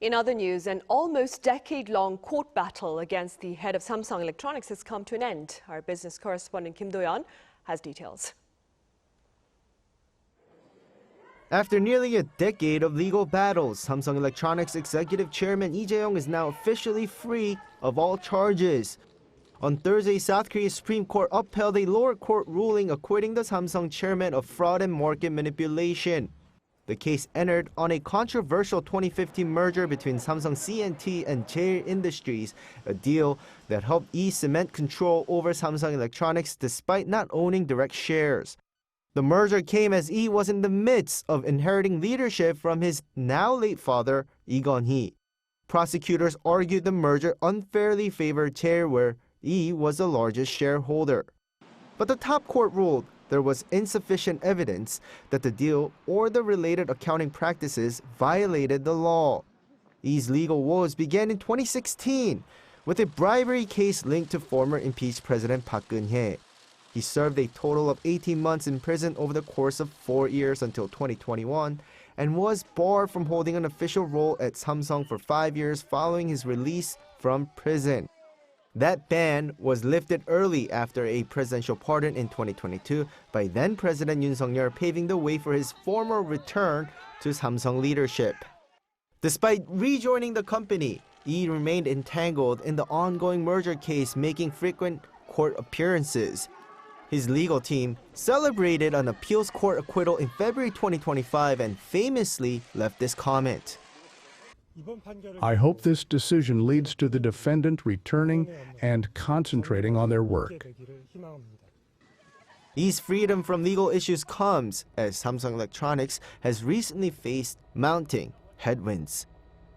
In other news, an almost decade-long court battle against the head of Samsung Electronics has come to an end. Our business correspondent Kim Do-yeon has details. After nearly a decade of legal battles, Samsung Electronics executive chairman Jae-yong is now officially free of all charges. On Thursday, South Korea's Supreme Court upheld a lower court ruling acquitting the Samsung chairman of fraud and market manipulation. The case entered on a controversial 2015 merger between Samsung C&T and Cheil Industries, a deal that helped Lee cement control over Samsung Electronics despite not owning direct shares. The merger came as Lee was in the midst of inheriting leadership from his now-late father, Kun-hee. Prosecutors argued the merger unfairly favored Cheil, where Lee was the largest shareholder. But the top court ruled there was insufficient evidence that the deal or the related accounting practices violated the law. Lee's legal woes began in 2016 with a bribery case linked to former impeached President Kun-hee. He served a total of 18 months in prison over the course of 4 years until 2021 and was barred from holding an official role at Samsung for 5 years following his release from prison. That ban was lifted early after a presidential pardon in 2022 by then-President Yoon Suk-yeol, paving the way for his formal return to Samsung leadership. Despite rejoining the company, Lee remained entangled in the ongoing merger case, making frequent court appearances. His legal team celebrated an appeals court acquittal in February 2025 and famously left this comment. I hope this decision leads to the defendant returning and concentrating on their work. Lee's freedom from legal issues comes as Samsung Electronics has recently faced mounting headwinds.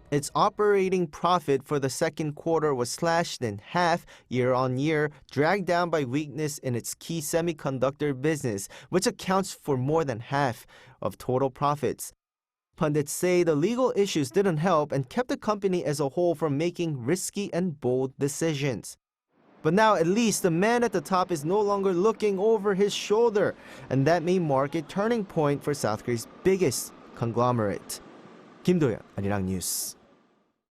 Its operating profit for the second quarter was slashed in half year-on-year, dragged down by weakness in its key semiconductor business, which accounts for more than half of total profits. Pundits say the legal issues didn't help and kept the company as a whole from making risky and bold decisions. But now at least the man at the top is no longer looking over his shoulder, and that may mark a turning point for South Korea's biggest conglomerate. Kim Do-yeon, Arirang News.